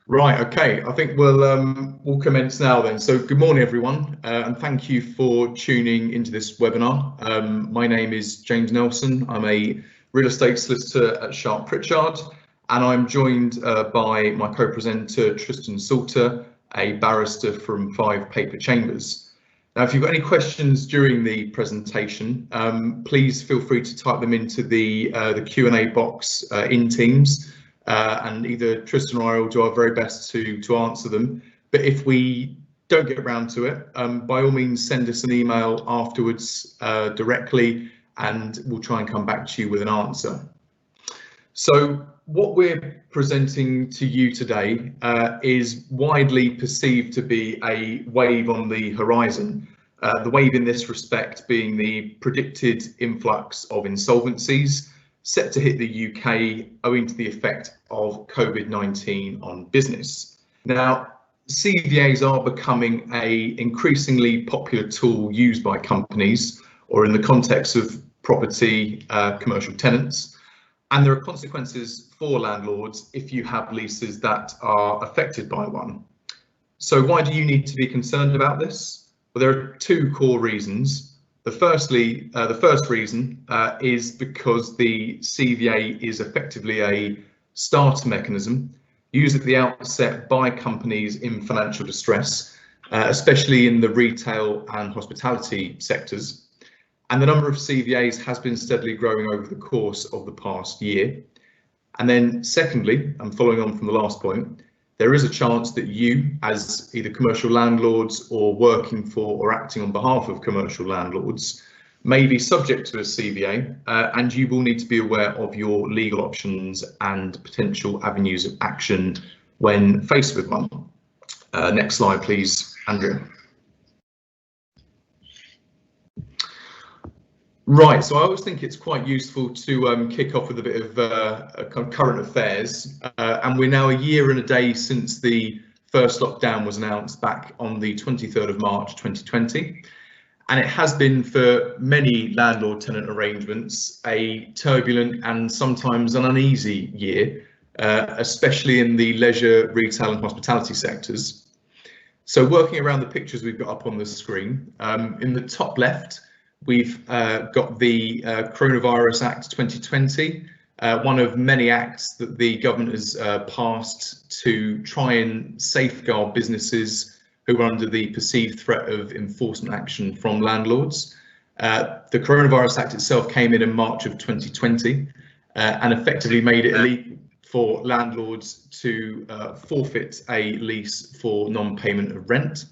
Right, okay, I think we'll commence now then. So good morning everyone, and thank you for tuning into this webinar. My name is James Nelson. I'm a real estate solicitor at Sharp Pritchard, and I'm joined by my co-presenter Tristan Salter, a barrister from 5 Paper Chambers. Now, if you've got any questions during the presentation, please feel free to type them into the Q&A box in Teams. And either Tristan or I will do our very best to answer them. But if we don't get around to it, by all means send us an email afterwards directly, and we'll try and come back to you with an answer. So what we're presenting to you today is widely perceived to be a wave on the horizon. The wave in this respect being the predicted influx of insolvencies set to hit the UK owing to the effect of COVID-19 on business. Now, CCAs are becoming an increasingly popular tool used by companies, or in the context of property, commercial tenants, and there are consequences for landlords if you have leases that are affected by one. So why do you need to be concerned about this? Well, there are 2 core reasons. The first reason is because the CVA is effectively a starter mechanism used at the outset by companies in financial distress, especially in the retail and hospitality sectors. And the number of CVAs has been steadily growing over the course of the past year. And then secondly, and following on from the last point, there is a chance that you, as either commercial landlords or working for or acting on behalf of commercial landlords, may be subject to a CVA, and you will need to be aware of your legal options and potential avenues of action when faced with one. Next slide, please, Andrea. Right, so I always think it's quite useful to kick off with a bit of current affairs, and we're now a year and a day since the first lockdown was announced back on the 23rd of March 2020, and it has been for many landlord-tenant arrangements a turbulent and sometimes an uneasy year, especially in the leisure, retail and hospitality sectors. So working around the pictures we've got up on the screen, in the top left, we've got the Coronavirus Act 2020, one of many acts that the government has passed to try and safeguard businesses who are under the perceived threat of enforcement action from landlords. The Coronavirus Act itself came in March of 2020 and effectively made it illegal for landlords to forfeit a lease for non-payment of rent.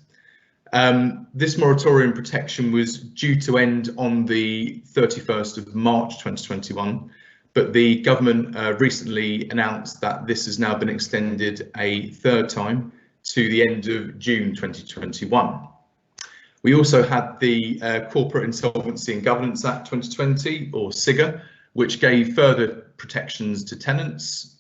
This moratorium protection was due to end on the 31st of March 2021, but the government recently announced that this has now been extended a 3rd time to the end of June 2021. We also had the Corporate Insolvency and Governance Act 2020, or CIGA, which gave further protections to tenants,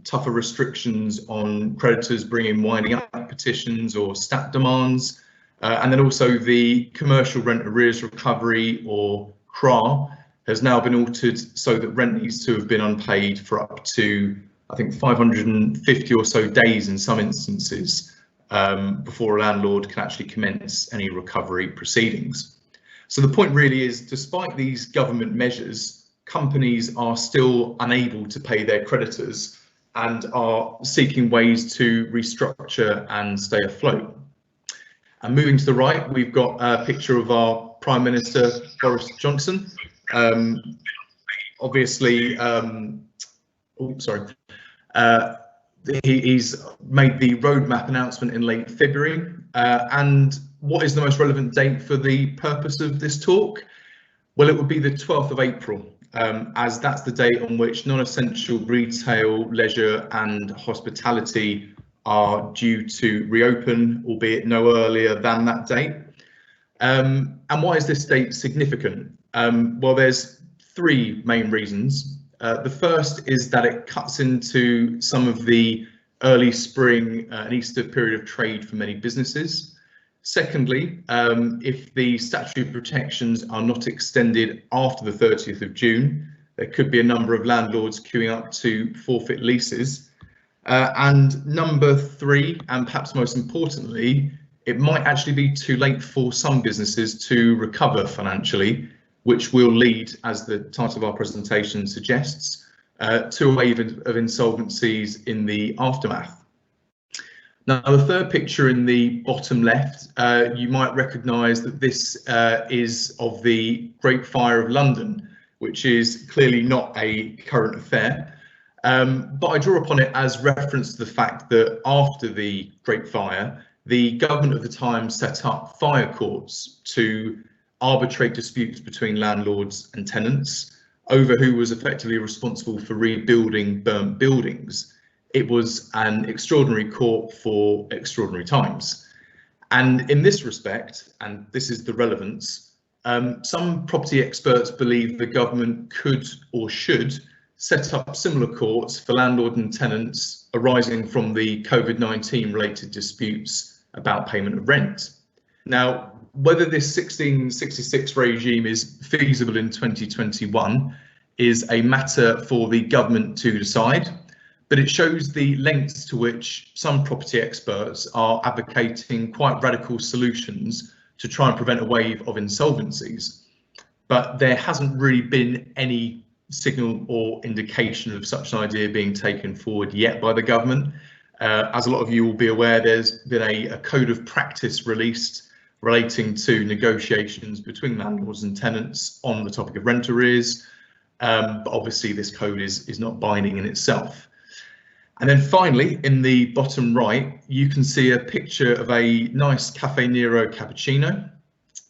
tougher restrictions on creditors bringing winding up petitions or stat demands, and then also the Commercial Rent Arrears Recovery, or CRAR, has now been altered so that rent needs to have been unpaid for up to, I think, 550 or so days in some instances before a landlord can actually commence any recovery proceedings. So the point really is, despite these government measures, companies are still unable to pay their creditors and are seeking ways to restructure and stay afloat. And moving to the right, we've got a picture of our Prime Minister, Boris Johnson. Obviously, he's made the roadmap announcement in late February. And what is the most relevant date for the purpose of this talk? Well, it would be the 12th of April, as that's the date on which non-essential retail, leisure and hospitality are due to reopen, albeit no earlier than that date. And why is this date significant? Well, there's 3 main reasons. The first is that it cuts into some of the early spring and Easter period of trade for many businesses. Secondly, if the statutory protections are not extended after the 30th of June, there could be a number of landlords queuing up to forfeit leases. And number 3, and perhaps most importantly, it might actually be too late for some businesses to recover financially, which will lead, as the title of our presentation suggests, to a wave of insolvencies in the aftermath. Now, the third picture in the bottom left, you might recognise that this is of the Great Fire of London, which is clearly not a current affair. But I draw upon it as reference to the fact that after the Great Fire, the government of the time set up fire courts to arbitrate disputes between landlords and tenants over who was effectively responsible for rebuilding burnt buildings. It was an extraordinary court for extraordinary times. And in this respect, and this is the relevance, some property experts believe the government could or should set up similar courts for landlord and tenants arising from the COVID-19 related disputes about payment of rent. Now, whether this 1666 regime is feasible in 2021 is a matter for the government to decide, but it shows the lengths to which some property experts are advocating quite radical solutions to try and prevent a wave of insolvencies. But there hasn't really been any signal or indication of such an idea being taken forward yet by the government. As a lot of you will be aware, there's been a code of practice released relating to negotiations between landlords and tenants on the topic of rent arrears, but obviously this code is not binding in itself. And then finally, in the bottom right, you can see a picture of a nice Caffè Nero cappuccino.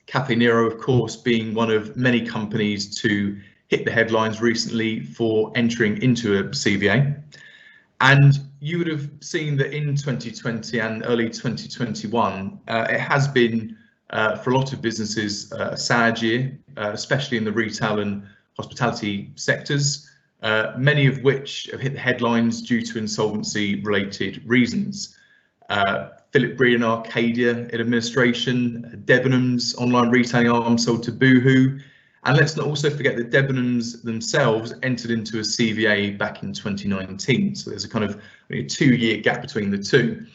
Caffè Nero, of course, being one of many companies to hit the headlines recently for entering into a CVA. And you would have seen that in 2020 and early 2021, it has been, for a lot of businesses, a sad year, especially in the retail and hospitality sectors. Many of which have hit the headlines due to insolvency related reasons. Philip Breed and Arcadia in administration, Debenhams online retailing arm sold to Boohoo, and let's not also forget that Debenhams themselves entered into a CVA back in 2019, so there's a kind of a 2-year gap between the two.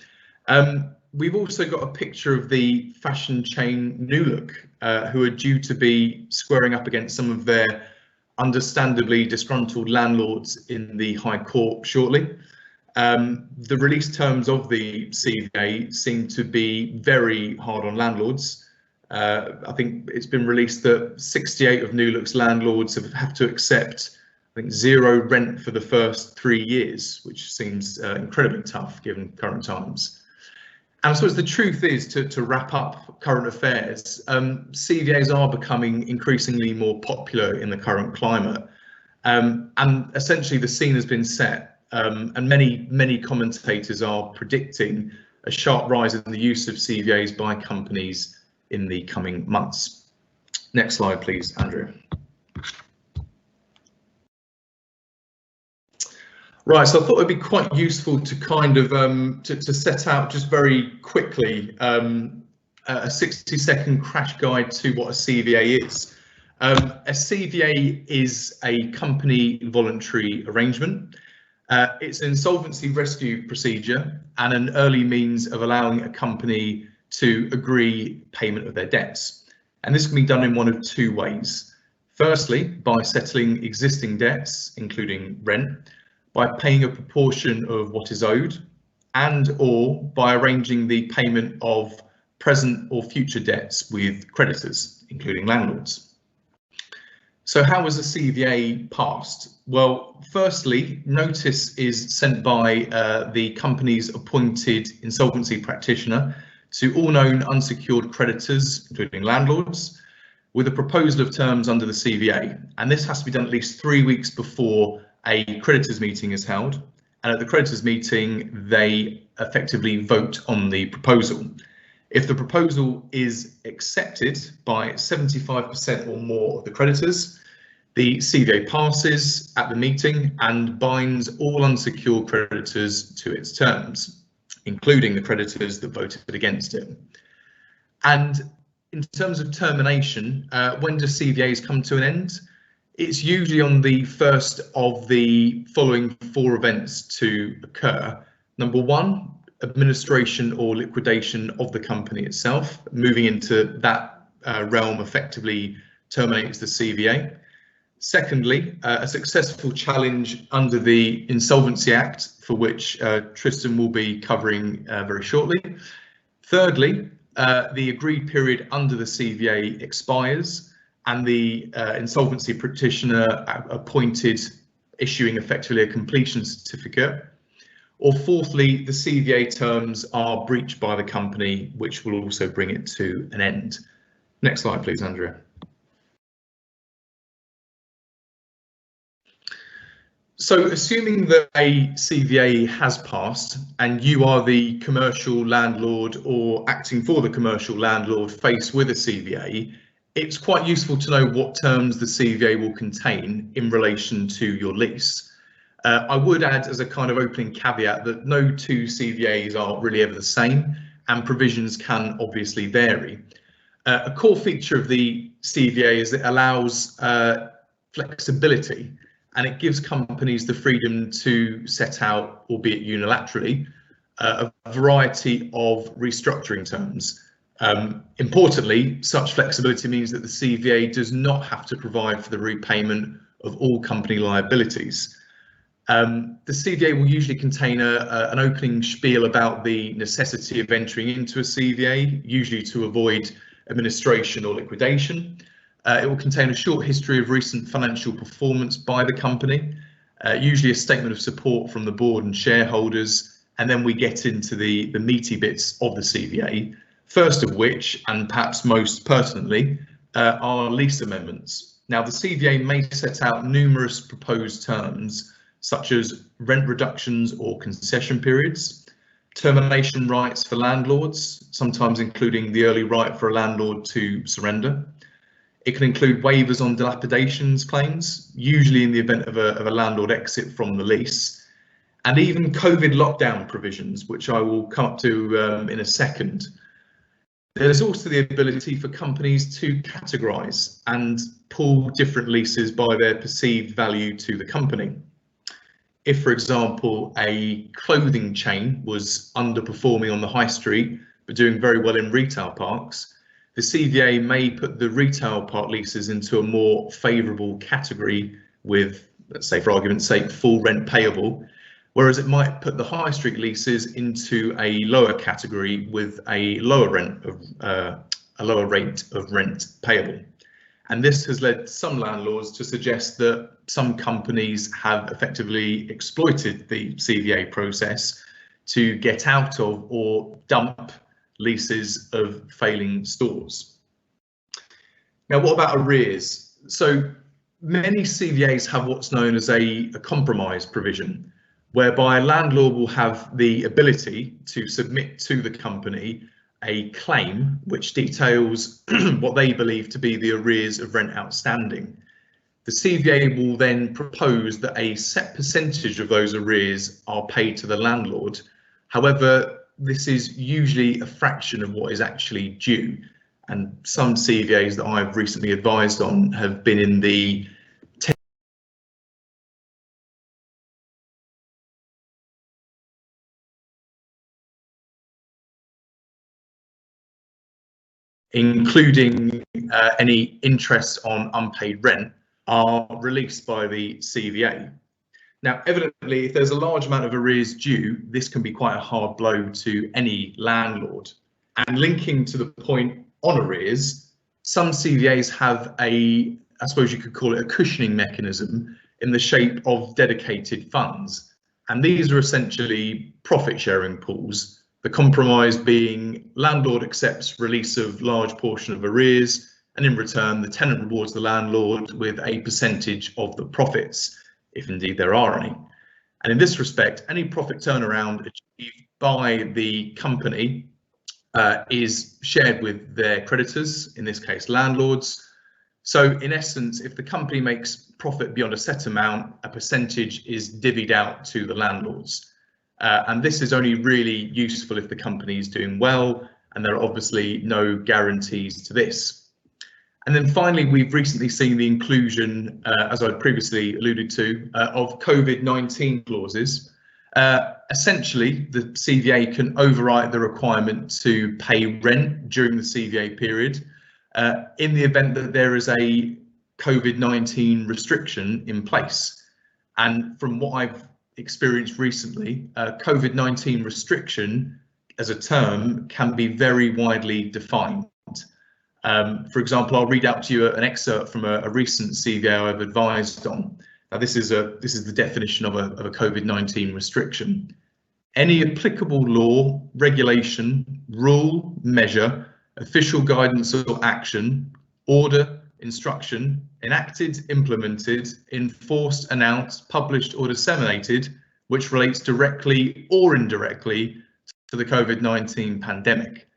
We've also got a picture of the fashion chain New Look, who are due to be squaring up against some of their understandably disgruntled landlords in the High Court shortly. The release terms of the CVA seem to be very hard on landlords. I think it's been released that 68 of New Look's landlords have to accept, I think, 0 rent for the first 3 years, which seems incredibly tough given current times. And I suppose the truth is, to wrap up current affairs, CVAs are becoming increasingly more popular in the current climate. And essentially the scene has been set, and many commentators are predicting a sharp rise in the use of CVAs by companies in the coming months. Next slide, please, Andrew. Right, so I thought it'd be quite useful to kind of to set out just very quickly a 60-second crash guide to what a CVA is. A CVA is a company voluntary arrangement. It's an insolvency rescue procedure and an early means of allowing a company to agree payment of their debts. And this can be done in one of 2 ways. Firstly, by settling existing debts, including rent, by paying a proportion of what is owed, and or by arranging the payment of present or future debts with creditors, including landlords. So how was the CVA passed? Well, firstly, notice is sent by the company's appointed insolvency practitioner to all known unsecured creditors, including landlords, with a proposal of terms under the CVA. And this has to be done at least 3 weeks before a creditors meeting is held, and at the creditors meeting they effectively vote on the proposal. If the proposal is accepted by 75% or more of the creditors, the CVA passes at the meeting and binds all unsecured creditors to its terms, including the creditors that voted against it. And in terms of termination, when do CVAs come to an end? It's usually on the first of the following 4 events to occur. Number one, administration or liquidation of the company itself. Moving into that realm effectively terminates the CVA. Secondly, a successful challenge under the Insolvency Act, for which Tristan will be covering very shortly. Thirdly, the agreed period under the CVA expires and the insolvency practitioner appointed issuing effectively a completion certificate. Or fourthly, the CVA terms are breached by the company, which will also bring it to an end. Next slide, please, Andrea. So assuming that a CVA has passed and you are the commercial landlord or acting for the commercial landlord faced with a CVA, it's quite useful to know what terms the CVA will contain in relation to your lease. I would add as a kind of opening caveat that no two CVAs are really ever the same and provisions can obviously vary. A core feature of the CVA is it allows flexibility, and it gives companies the freedom to set out, albeit unilaterally, a variety of restructuring terms. Importantly, such flexibility means that the CVA does not have to provide for the repayment of all company liabilities. The CVA will usually contain an opening spiel about the necessity of entering into a CVA, usually to avoid administration or liquidation. It will contain a short history of recent financial performance by the company, usually a statement of support from the board and shareholders, and then we get into the meaty bits of the CVA, first of which, and perhaps most pertinently, are lease amendments. Now, the CVA may set out numerous proposed terms, such as rent reductions or concession periods, termination rights for landlords, sometimes including the early right for a landlord to surrender. It can include waivers on dilapidations claims, usually in the event of a landlord exit from the lease, and even COVID lockdown provisions, which I will come up to in a second. There's also the ability for companies to categorise and pull different leases by their perceived value to the company. If, for example, a clothing chain was underperforming on the high street, but doing very well in retail parks, the CVA may put the retail park leases into a more favourable category with, let's say for argument's sake, full rent payable, whereas it might put the high street leases into a lower category with a lower rate of rent payable. And this has led some landlords to suggest that some companies have effectively exploited the CVA process to get out of or dump leases of failing stores. Now, what about arrears? So many CVAs have what's known as a compromise provision, whereby a landlord will have the ability to submit to the company a claim which details what they believe to be the arrears of rent outstanding. The CVA will then propose that a set percentage of those arrears are paid to the landlord. However, this is usually a fraction of what is actually due, and some CVAs that I've recently advised on have been in the including any interest on unpaid rent, are released by the CVA. Now, evidently, if there's a large amount of arrears due, this can be quite a hard blow to any landlord. And linking to the point on arrears, some CVAs have I suppose you could call it a cushioning mechanism in the shape of dedicated funds. And these are essentially profit sharing pools. The compromise being landlord accepts release of large portion of arrears, and in return, the tenant rewards the landlord with a percentage of the profits, if indeed there are any. And in this respect, any profit turnaround achieved by the company is shared with their creditors, in this case landlords. So in essence, if the company makes profit beyond a set amount, a percentage is divvied out to the landlords. And this is only really useful if the company is doing well, and there are obviously no guarantees to this. And then finally, we've recently seen the inclusion, as I previously alluded to, of COVID-19 clauses. Essentially, the CVA can override the requirement to pay rent during the CVA period in the event that there is a COVID-19 restriction in place. And from what I've experienced recently, COVID-19 restriction as a term can be very widely defined. For example, I'll read out to you an excerpt from a recent CVA I've advised on. Now, this is the definition of a COVID-19 restriction. Any applicable law, regulation, rule, measure, official guidance or action, order, instruction, enacted, implemented, enforced, announced, published or disseminated, which relates directly or indirectly to the COVID-19 pandemic.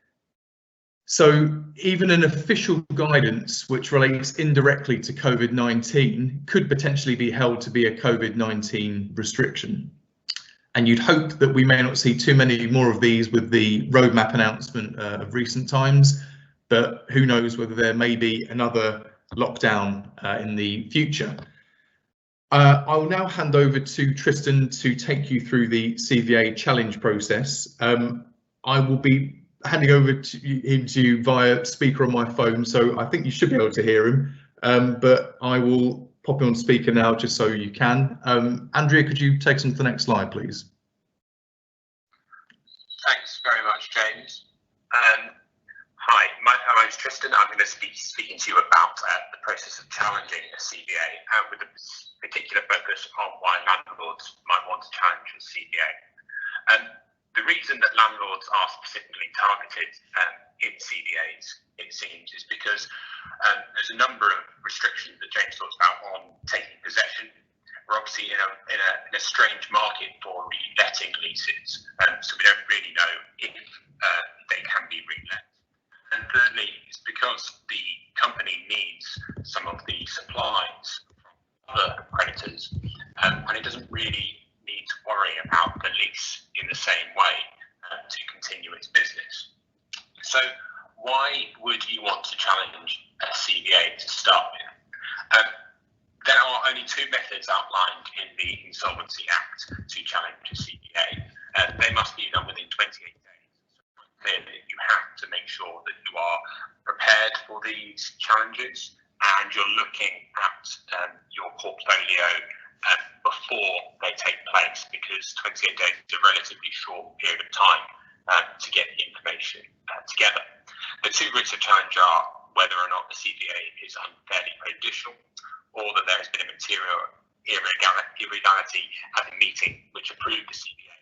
So even an official guidance which relates indirectly to COVID-19 could potentially be held to be a COVID-19 restriction. And you'd hope that we may not see too many more of these with the roadmap announcement of recent times, but who knows whether there may be another lockdown in the future. I will now hand over to Tristan to take you through the CVA challenge process. I will be handing over to him via speaker on my phone, so I think you should be able to hear him, but I will pop him on speaker now just so you can. Andrea, could you take us on to the next slide, please? Thanks very much, James. Hi, my name is Tristan. I'm going to be speaking to you about the process of challenging a CVA with a particular focus on why landlords might want to challenge a CVA. The reason that landlords are specifically targeted in CVAs, it seems, is because there's a number of restrictions that James talked about on taking possession. We're obviously in a strange market for reletting leases, so we don't really know if they can be relet. And thirdly, it's because the company needs some of the supplies from other creditors, and it doesn't really need to worry about the lease in the same way to continue its business. So why would you want to challenge a CVA to start with? There are only two methods outlined in the Insolvency Act to challenge a CVA. They must be done within 28 days. So clearly, you have to make sure that you are prepared for these challenges and you're looking at your portfolio before they take place, because 28 days is a relatively short period of time to get the information together. The two routes of challenge are whether or not the CVA is unfairly prejudicial, or that there has been a material irregularity at the meeting which approved the CVA.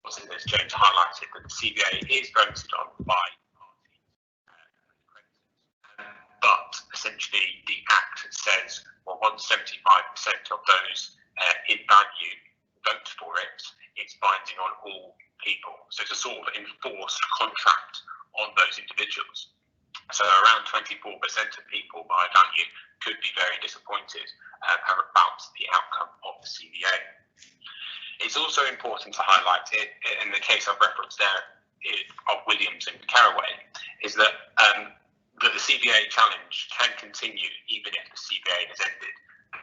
Also, as James highlighted, that the CVA is voted on by parties, but essentially the Act says, well, once 75% of those in value vote for it, it's binding on all people. So it's a sort of enforced contract on those individuals. So around 24% of people by value could be very disappointed about the outcome of the CVA. It's also important to highlight it, in the case I've referenced there of Williams and Caraway, is that the CVA challenge can continue even if the CVA has ended.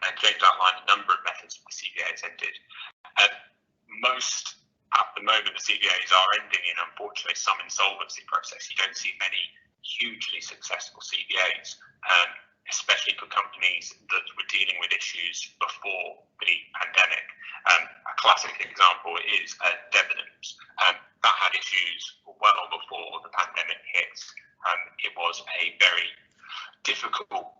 And James outlined a number of methods the CVA has ended. Most, at the moment, the CVAs are ending in, unfortunately, some insolvency process. You don't see many hugely successful CVAs, especially for companies that were dealing with issues before the pandemic. A classic example is Debenhams. That had issues well before the pandemic hit. It was a very difficult,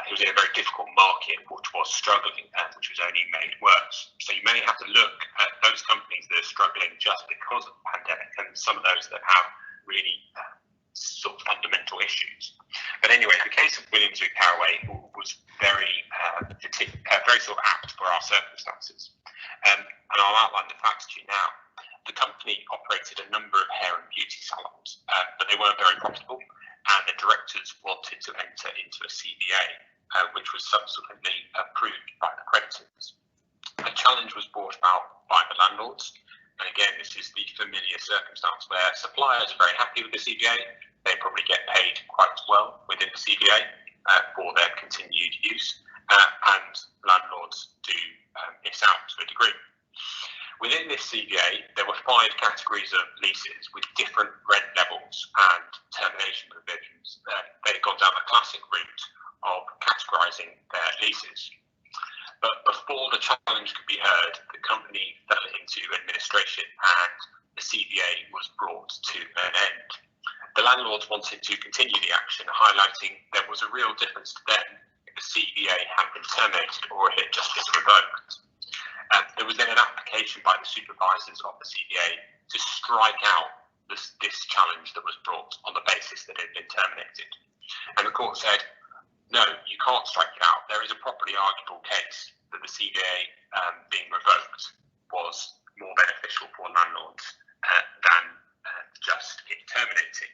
it was in a very difficult market which was struggling, which was only made worse. So you may have to look at those companies that are struggling just because of the pandemic, and some of those that have really sort of fundamental issues. But anyway, the case of Williams and Caraway was very sort of apt for our circumstances. And I'll outline the facts to you now. The company operated a number of hair and beauty salons, but they weren't very profitable, and the directors wanted to enter into a CVA, which was subsequently approved by the creditors. A challenge was brought about by the landlords, and again, this is the familiar circumstance where suppliers are very happy with the CVA. They probably get paid quite well within the CVA for their continued use, and landlords do miss out to a degree. Within this CVA, there were 5 categories of leases with different rent levels and termination provisions. They had gone down the classic route of categorising their leases. But before the challenge could be heard, the company fell into administration and the CVA was brought to an end. The landlords wanted to continue the action, highlighting there was a real difference to them if the CVA had been terminated or it had just been revoked. There was then an application by the supervisors of the CVA to strike out this challenge that was brought on the basis that it had been terminated. And the court said, no, you can't strike it out. There is a properly arguable case that the CVA being revoked was more beneficial for landlords than just it terminating.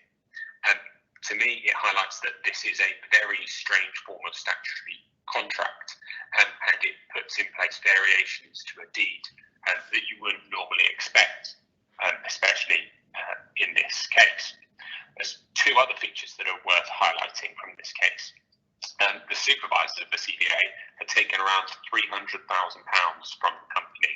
To me, it highlights that this is a very strange form of statutory contract, and it puts in place variations to a deed that you wouldn't normally expect, especially in this case. There's 2 other features that are worth highlighting from this case. The supervisors of the CVA had taken around £300,000 from the company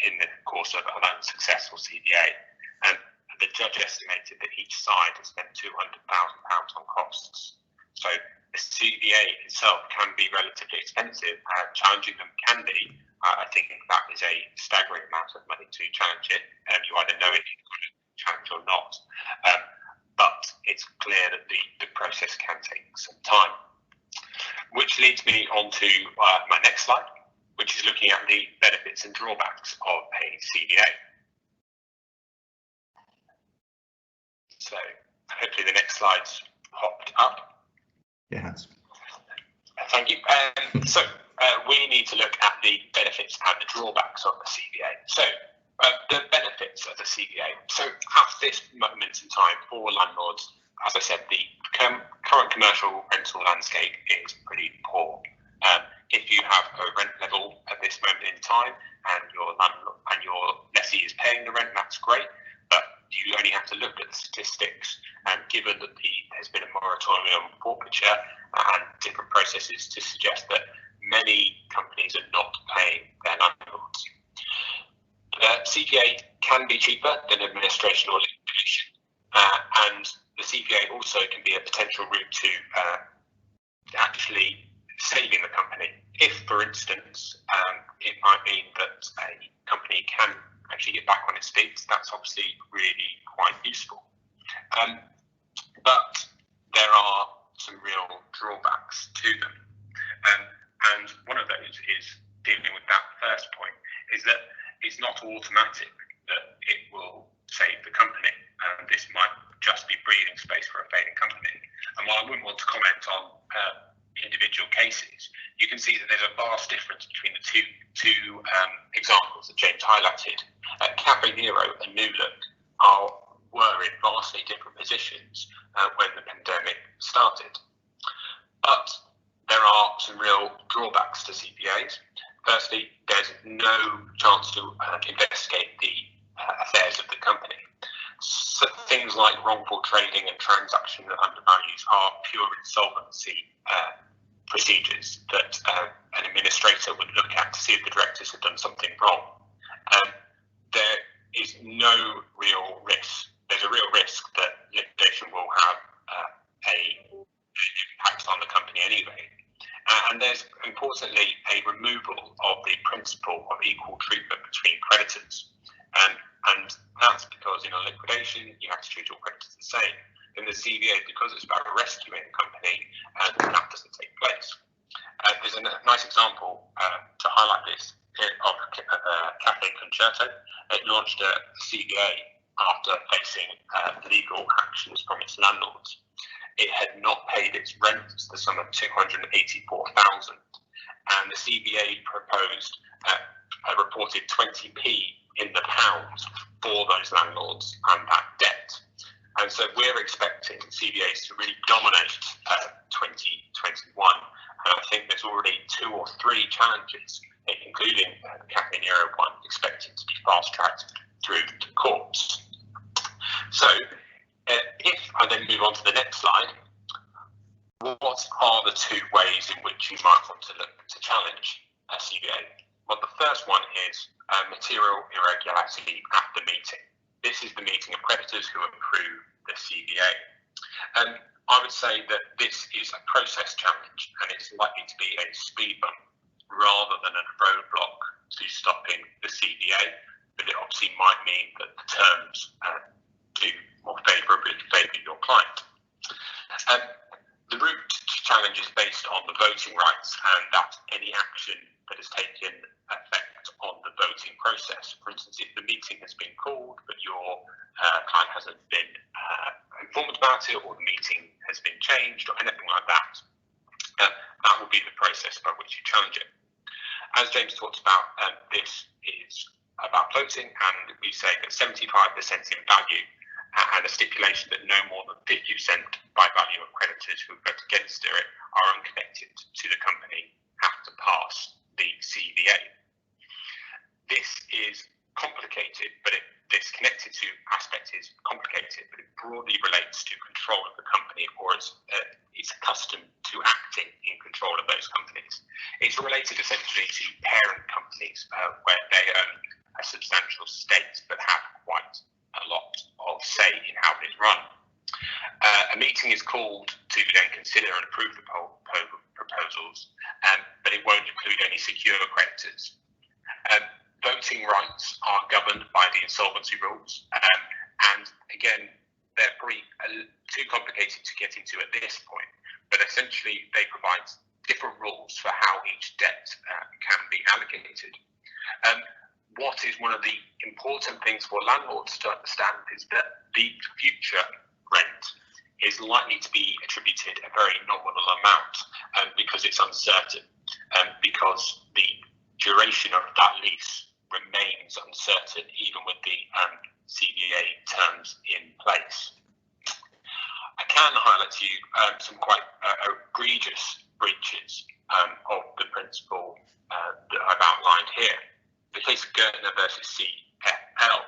in the course of an unsuccessful CVA, and the judge estimated that each side had spent £200,000 on costs. So the CVA itself can be relatively expensive. Challenging them can be. I think that is a staggering amount of money to challenge it. You either know if you're going to challenge or not. But it's clear that the process can take some time. Which leads me on to my next slide, which is looking at the benefits and drawbacks of a CVA. So hopefully the next slide's popped up. Yes. Thank you. So we need to look at the benefits and the drawbacks of the CVA. So the benefits of the CVA. So at this moment in time for landlords, as I said, the current commercial rental landscape is pretty poor. If you have a rent level at this moment in time and your landlord and your lessee is paying the rent, that's great. But you only have to look at the statistics, and given that there's been a moratorium on forfeiture and different processes to suggest that many companies are not paying their landlords. CVA can be cheaper than administration or liquidation, and the CVA also can be a potential route to actually saving the company. If, for instance, it might mean that a company can actually get back on its feet, that's obviously really quite useful. But there are some real drawbacks to them. And one of those is dealing with that first point, is that it's not automatic that it will save the company. This might just be breathing space for a failing company. And while I wouldn't want to comment on individual cases, you can see that there's a vast difference between the two examples that James highlighted. Cafe Nero and New Look were in vastly different positions when the pandemic started. But there are some real drawbacks to CPAs. Firstly, there's no chance to investigate the affairs of the company. So things like wrongful trading and transaction undervalues are pure insolvency procedures that an administrator would look at to see if the directors have done something wrong. There is no real risk. There's a real risk that litigation will have an impact on the company anyway. And there's, importantly, a removal of the principle of equal treatment between creditors. And that's because in a liquidation, you have to treat all creditors the same. In the CVA, because it's about rescuing a company, that doesn't take place. There's a nice example to highlight this of Cafe Concerto. It launched a CVA after facing legal actions from its landlords. It had not paid its rents, the sum of $284,000, and the CVA proposed a reported 20p in the pound for those landlords and that debt. And so we're expecting CVAs to really dominate 2021. And I think there's already 2 or 3 challenges, including the Cafe Nero one, expected to be fast-tracked through the courts. So if I then move on to the next slide, what are the 2 ways in which you might want to look to challenge a CVA? Well, the first one is material irregularity at the meeting. This is the meeting of creditors who approve the CVA. I would say that this is a process challenge, and it's likely to be a speed bump rather than a roadblock to stopping the CVA, but it obviously might mean that the terms do more favourably favour your client. The root challenge is based on the voting rights and that any action that has taken effect on the voting process. For instance, if the meeting has been called but your client hasn't been informed about it, or the meeting has been changed or anything like that, that will be the process by which you challenge it. As James talked about, this is about floating, and we say that 75% in value and a stipulation that no more than 50% by value of creditors who vote against it are unconnected to the company have to pass the CVA. This is complicated, but this connected to aspect is complicated, but it broadly relates to control of the company, or it's accustomed to acting in control of those companies. It's related essentially to parent companies where they own a substantial stake but have quite a lot of say in how it is run. A meeting is called to then consider and approve the proposals, but it won't include any secure creditors. Voting rights are governed by the insolvency rules, and again, they're probably too complicated to get into at this point, but essentially they provide different rules for how each debt can be allocated. What is one of the important things for landlords to understand is that the future rent is likely to be attributed a very nominal amount because it's uncertain, because the duration of that lease remains uncertain even with the CVA terms in place. I can highlight to you some quite egregious breaches of the principle that I've outlined here. The case of Gertner versus CFL,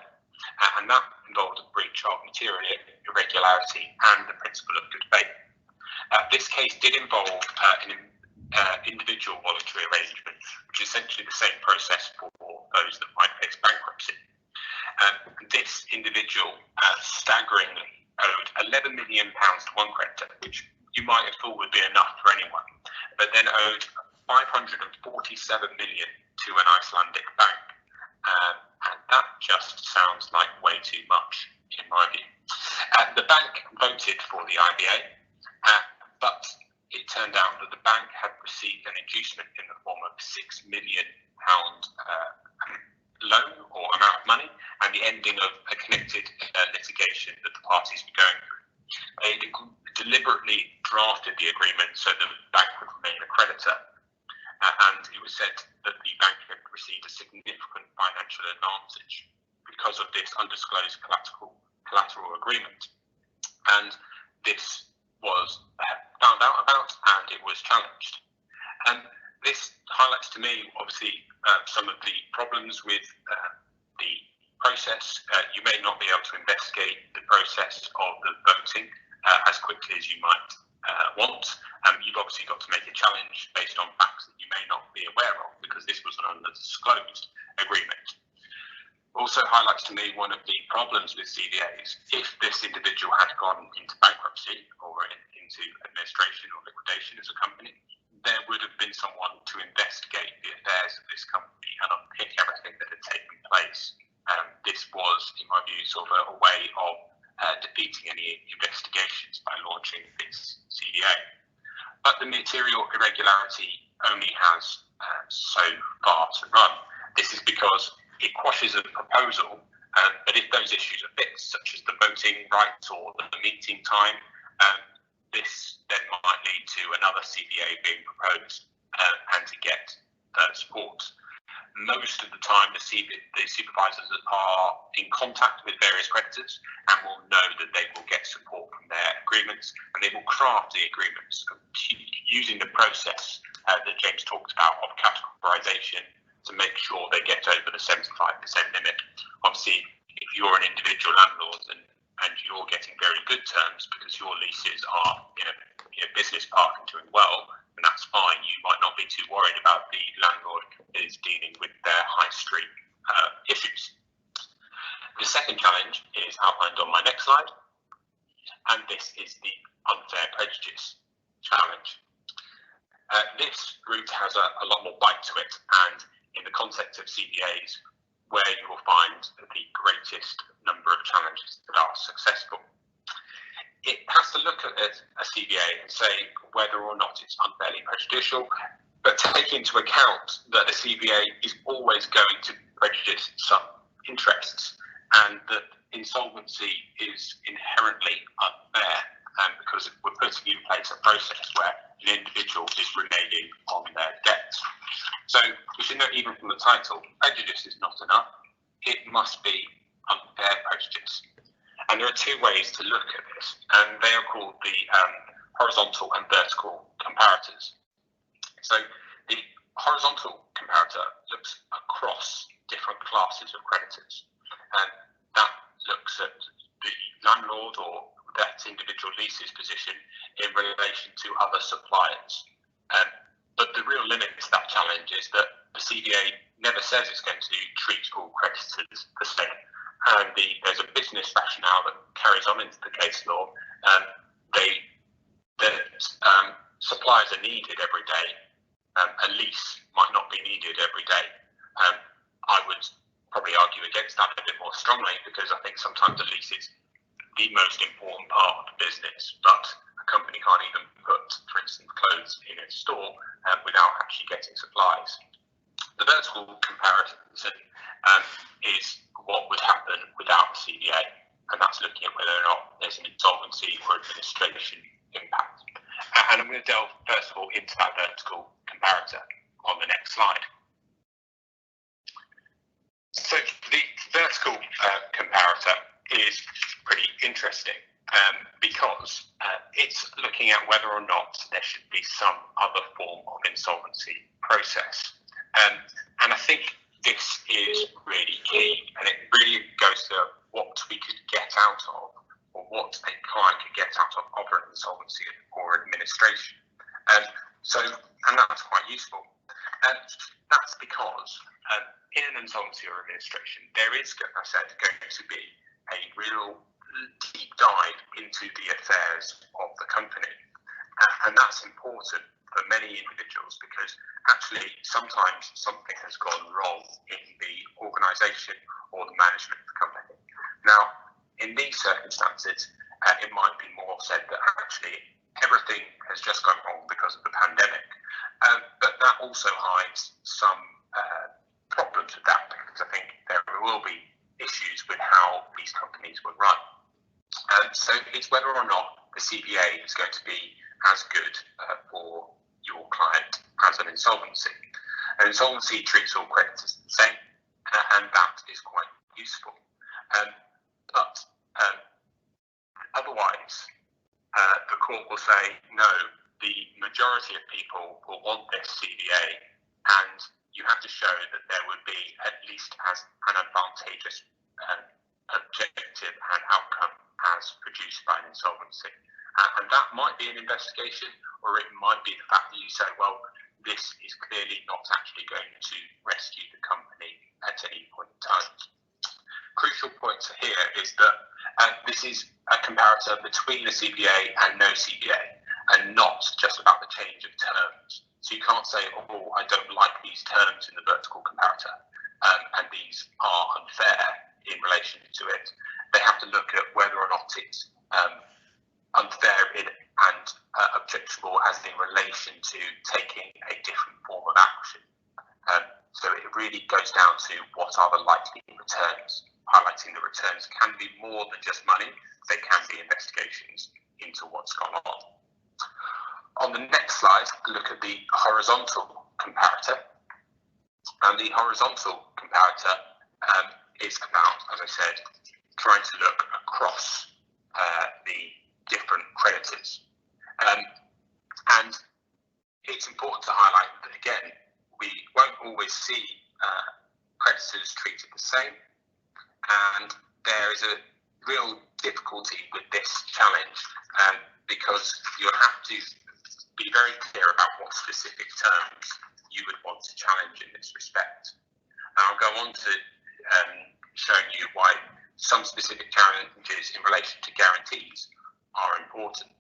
and that involved a breach of material irregularity and the principle of good faith. This case did involve an individual voluntary arrangement, which is essentially the same process for those that might face bankruptcy. This individual staggeringly owed £11 million to one creditor, which you might have thought would be enough for anyone, but then owed £547 million to an Icelandic bank, and that just sounds like way too much in my view. The bank voted for the IVA, but it turned out that the bank had received an inducement in the form of £6 million loan or amount of money, and the ending of a connected litigation that the parties were going through. They deliberately drafted the agreement so that the bank would remain a creditor, and it was said that the bank had received a significant financial advantage because of this undisclosed collateral agreement. And this was found out about, and it was challenged. And this highlights to me, obviously, some of the problems with the process. You may not be able to investigate the process of the voting as quickly as you might want. You've obviously got to make a challenge based on facts that you may not be aware of, because this was an undisclosed agreement. Also highlights to me one of the problems with CVAs. If this individual had gone into bankruptcy or into administration or liquidation as a company, there would have been someone to investigate the affairs of this company and unpick everything that had taken place. This was, in my view, sort of a way of defeating any investigations by launching this CVA. But the material irregularity only has so far to run. This is because it quashes a proposal, but if those issues are fixed, such as the voting rights or the meeting time, this then might lead to another CVA being proposed and to get support. Most of the time, the supervisors are in contact with various creditors and will know that they will get support from their agreements, and they will craft the agreements using the process that James talked about of categorization to make sure they get over the 75% limit. Obviously, if you're an individual landlord and you're getting very good terms because your leases are in a business park and doing well, and that's fine. You might not be too worried about the landlord is dealing with their high street issues. The second challenge is outlined on my next slide, and this is the unfair prejudice challenge. This route has a lot more bite to it, and in the context of CVAs, where you will find the greatest number of challenges that are successful. It has to look at a CVA and say whether or not it's unfairly prejudicial, but take into account that the CVA is always going to prejudice some interests, and that insolvency is inherently unfair, because we're putting in place a process where an individual is reneging on their debts. So we should know, even from the title, prejudice is not enough. It must be unfair prejudice. And there are two ways to look at this, and they are called the horizontal and vertical comparators. So the horizontal comparator looks across different classes of creditors, and that looks at the landlord or that individual lease's position in relation to other suppliers. But the real limit to that challenge is that the CVA never says it's going to treat all creditors the same. And there's a business rationale that carries on into the case law. Suppliers are needed every day. A lease might not be needed every day. I would probably argue against that a bit more strongly, because I think sometimes a lease is the most important part of the business, but a company can't even put, for instance, clothes in its store without actually getting supplies. The vertical comparison is what would happen without the CVA, and that's looking at whether or not there's an insolvency or administration impact. And I'm going to delve first of all into that vertical comparator on the next slide. So the vertical comparator is pretty interesting because it's looking at whether or not there should be some other form of insolvency process. And I think this is really key, and it really goes to what we could get out of, or what a client could get out of an insolvency or administration. And that's quite useful. And that's because in an insolvency or administration, there is, as I said, going to be a real deep dive into the affairs of the company. And that's important for many individuals, because actually sometimes something has gone wrong in the organisation or the management of the company. Now, in these circumstances, it might be more said that actually everything has just gone wrong because of the pandemic. But that also hides some problems with that, because I think there will be issues with how these companies were run. So it's whether or not the CVA is going to be as good for your client as an insolvency. An insolvency treats all creditors the same, and that is quite useful. But otherwise, the court will say, no, the majority of people will want this CVA, and you have to show that there would be at least as an advantageous objective and outcome as produced by an insolvency. And that might be an investigation, or it might be the fact that you say, well, this is clearly not actually going to rescue the company at any point in time. Crucial point here is that this is a comparator between a CVA and no CVA, and not just about the change of terms. So you can't say, oh, I don't like these terms in the vertical comparator, and these are unfair in relation to it. They have to look at whether or not it's unfair and objectionable as in relation to taking a different form of action. So it really goes down to what are the likely returns, highlighting the returns can be more than just money. They can be investigations into what's gone on. On the next slide, look at the horizontal comparator. And the horizontal comparator is about, as I said, trying to look across the different creditors. And it's important to highlight that, again, we won't always see creditors treated the same. And there is a real difficulty with this challenge because you'll have to be very clear about what specific terms you would want to challenge in this respect. And I'll go on to showing you why some specific challenges in relation to guarantees are important.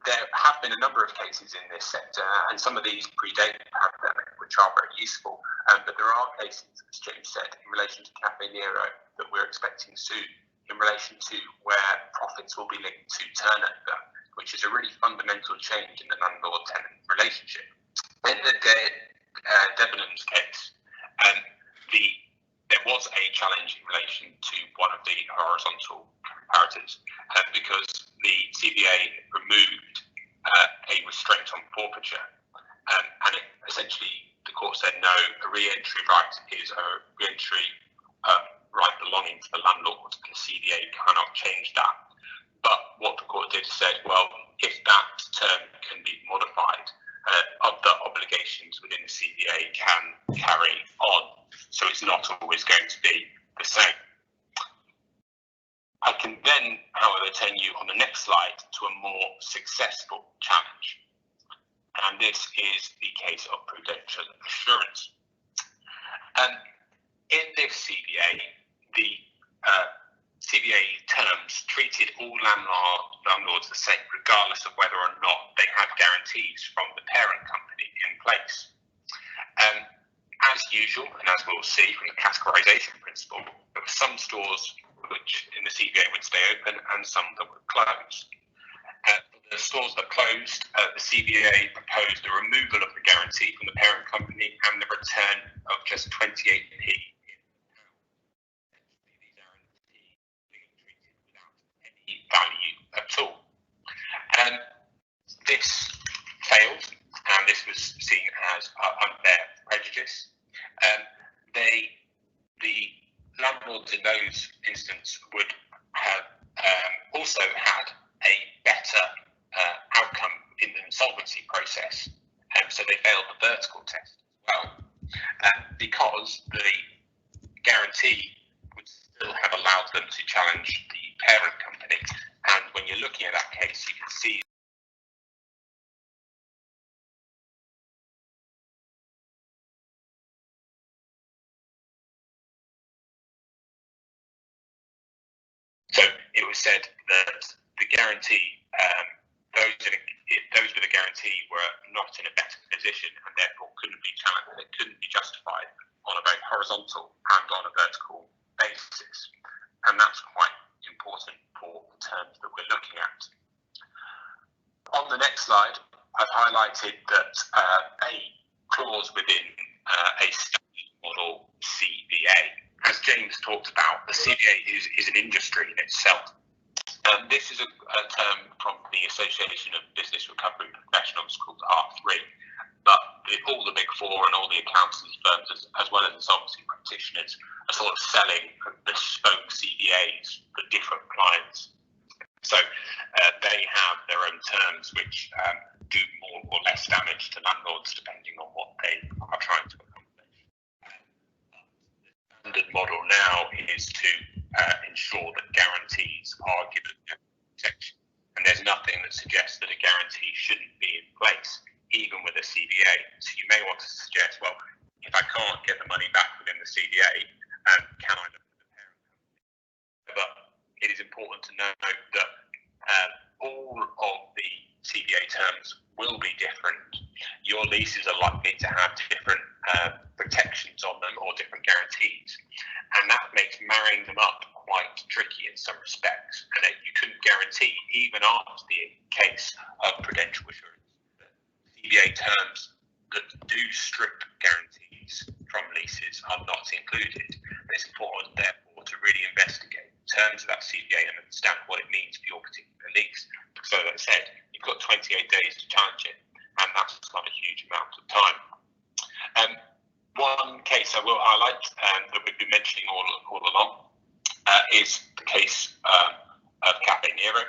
There have been a number of cases in this sector, and some of these predate the pandemic, which are very useful. But there are cases, as James said, in relation to Cafe Nero that we're expecting soon, in relation to where profits will be linked to turnover, which is a really fundamental change in the landlord-tenant relationship. In the Debenhams case, there was a challenge in relation to one of the horizontal comparators because the CBA removed a restraint on forfeiture, and essentially the court said no, a re-entry right is a re-entry right belonging to the landlord, and the CBA cannot change that. But what the court did said, well, if that term can be modified, other obligations within the CBA can carry on. So it's not always going to be the same. I can then, however, turn you on the next slide to a more successful challenge. And this is the case of Prudential Assurance. In this CBA, the CBA terms treated all landlords the same, regardless of whether or not they had guarantees from the parent company in place. As usual, and as we'll see from the categorization principle, there were some stores which in the CBA would stay open and some that would close. For the stores that closed, the CBA proposed the removal of the guarantee from the parent company and the return of just 28p. Value at all. This failed, and this was seen as unfair prejudice. The landlords in those instances would have also had a better outcome in the insolvency process, so they failed the vertical test as well, because the guarantee would still have allowed them to challenge the parent company. And when you're looking at that case, you can see so it was said that the guarantee, those with a guarantee were not in a better position and therefore couldn't be challenged, it couldn't be justified on a both horizontal and on a vertical basis. And that's quite important for the terms that we're looking at. On the next slide, I've highlighted that a clause within a standard model CBA. As James talked about, the CBA is an industry in itself. This is a term from the Association of Business Recovery Professionals called R3, but all the Big Four and all the accountancy firms, as well as insolvency practitioners, are sort of selling bespoke CBAs for different clients. So they have their own terms which do more or less damage to landlords depending on what they are trying to accomplish. The standard model now is to ensure that guarantees are given protection, and there's nothing that suggests that a guarantee shouldn't be in place, even with a CBA. So you may want to suggest, well, if I can't get the money back within the CBA, can I look at the parent company? But it is important to note that all of the CBA terms will be different. Your leases are likely to have different protections on them or different guarantees, and that makes marrying them up quite tricky in some respects. And you couldn't guarantee, even after the case of Prudential Assurance, that CBA terms that do strip guarantees from leases are not included. And it's important, therefore, to really investigate terms of that CBA and understand what it means for your particular lease. So that said, you've got 28 days to challenge it, and that's not a huge amount of time. One case I will highlight that we've been mentioning all along is the case of Cafe Nero.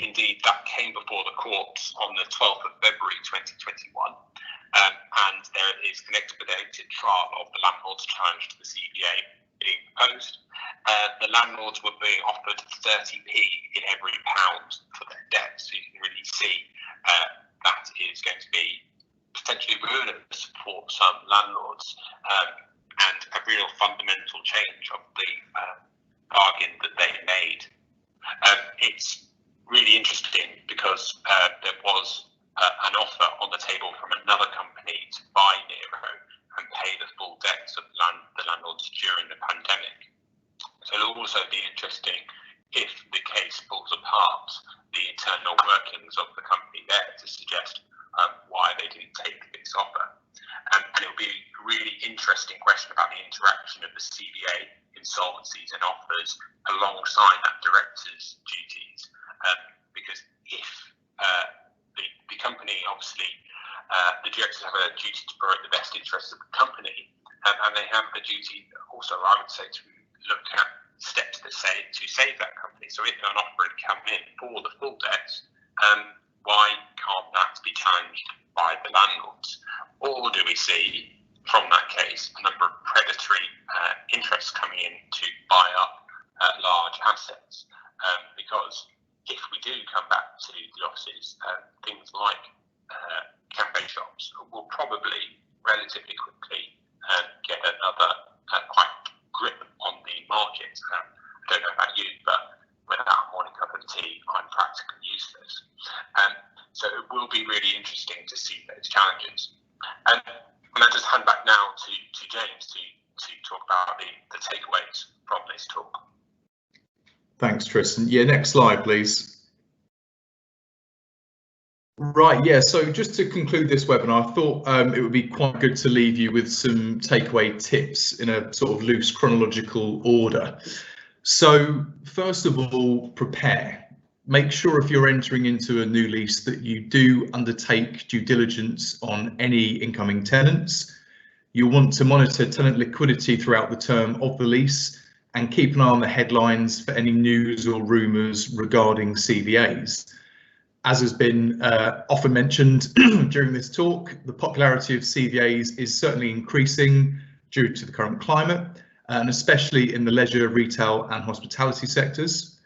Indeed, that came before the courts on the 12th of February 2021, and there is an expedited trial of the landlord's challenge to the CBA being proposed. The landlords were being offered 30p in every pound for their debt, so you can really see that is going to be potentially ruinous for some landlords, and a real fundamental change of the bargain that they made. It's really interesting because there was an offer on the table from another company to buy Nero and pay the full debts of the landlords during the pandemic. So it'll also be interesting if the case falls apart, the internal workings of the company there to suggest why they didn't take this offer. And it'll be a really interesting question about the interaction of the CVA insolvencies and offers alongside that director's duties, because if the company, obviously, the directors have a duty to promote the best interests of the company, and they have a duty also, I would say, to look at steps to save that company. So if an offer had come in for the full debts, why can't that be challenged by the landlords? Or do we see from that case a number of predatory interests coming in to buy up large assets? Because if we do come back to the offices, things like cafe shops will probably relatively quickly get another quite grip on the market. I don't know about you, but without a morning cup of tea, I'm practically useless. So it will be really interesting to see those challenges. And I'll just hand back now to James to talk about the takeaways from this talk. Thanks, Tristan. Yeah, next slide, please. Right, yeah, so just to conclude this webinar, I thought it would be quite good to leave you with some takeaway tips in a sort of loose chronological order. So first of all, prepare. Make sure if you're entering into a new lease that you do undertake due diligence on any incoming tenants. You'll want to monitor tenant liquidity throughout the term of the lease and keep an eye on the headlines for any news or rumours regarding CVAs. As has been often mentioned during this talk, the popularity of CVAs is certainly increasing due to the current climate, and especially in the leisure, retail and hospitality sectors.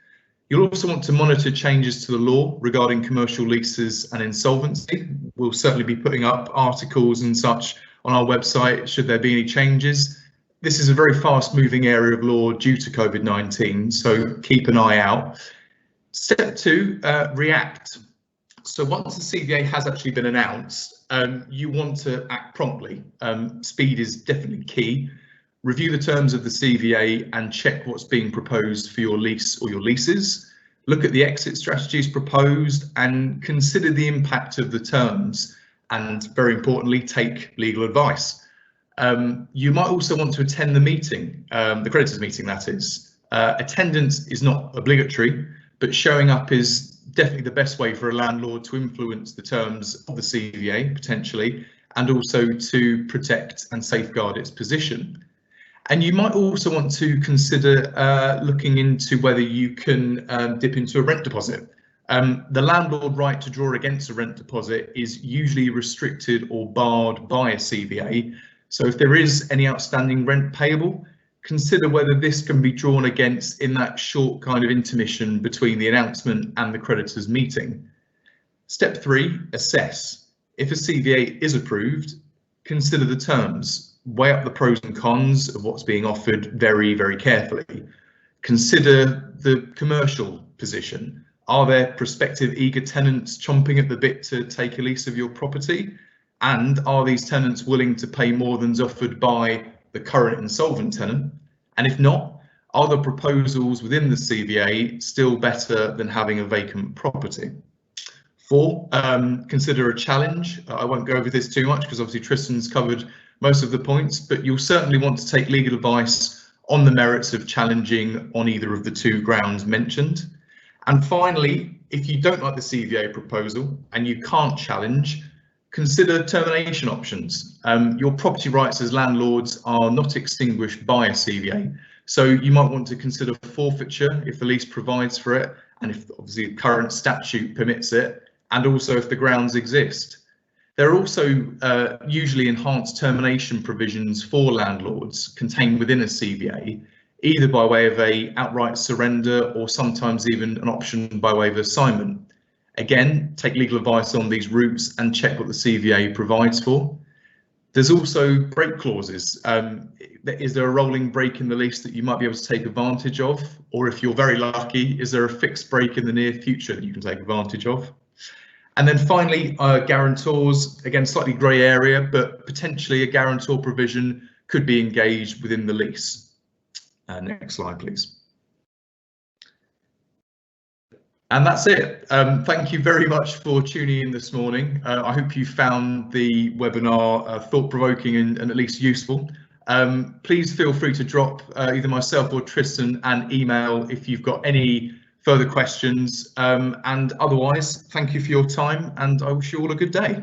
You'll also want to monitor changes to the law regarding commercial leases and insolvency. We'll certainly be putting up articles and such on our website should there be any changes. This is a very fast moving area of law due to COVID-19, so keep an eye out. Step 2, react. So once the CVA has actually been announced, you want to act promptly. Speed is definitely key. Review the terms of the CVA and check what's being proposed for your lease or your leases. Look at the exit strategies proposed and consider the impact of the terms, and very importantly, take legal advice. You might also want to attend the meeting, the creditors meeting that is. Attendance is not obligatory, but showing up is definitely the best way for a landlord to influence the terms of the CVA potentially, and also to protect and safeguard its position. And you might also want to consider looking into whether you can dip into a rent deposit. The landlord right to draw against a rent deposit is usually restricted or barred by a CVA. So if there is any outstanding rent payable, consider whether this can be drawn against in that short kind of intermission between the announcement and the creditors meeting. Step 3, assess. If a CVA is approved, consider the terms. Weigh up the pros and cons of what's being offered very, very carefully. Consider the commercial position. Are there prospective eager tenants chomping at the bit to take a lease of your property? And are these tenants willing to pay more than's offered by the current insolvent tenant? And if not, are the proposals within the CVA still better than having a vacant property? 4, consider a challenge. I won't go over this too much because obviously Tristan's covered most of the points, but you'll certainly want to take legal advice on the merits of challenging on either of the 2 grounds mentioned. And finally, if you don't like the CVA proposal and you can't challenge, consider termination options. Your property rights as landlords are not extinguished by a CVA, so you might want to consider forfeiture if the lease provides for it, and if obviously the current statute permits it, and also if the grounds exist. There are also usually enhanced termination provisions for landlords contained within a CVA, either by way of a outright surrender or sometimes even an option by way of assignment. Again, take legal advice on these routes and check what the CVA provides for. There's also break clauses. Is there a rolling break in the lease that you might be able to take advantage of? Or if you're very lucky, is there a fixed break in the near future that you can take advantage of? And then finally, guarantors, again, slightly grey area, but potentially a guarantor provision could be engaged within the lease. Next slide, please. And that's it. Thank you very much for tuning in this morning. I hope you found the webinar thought-provoking and at least useful. Please feel free to drop either myself or Tristan an email if you've got any further questions. And otherwise, thank you for your time and I wish you all a good day.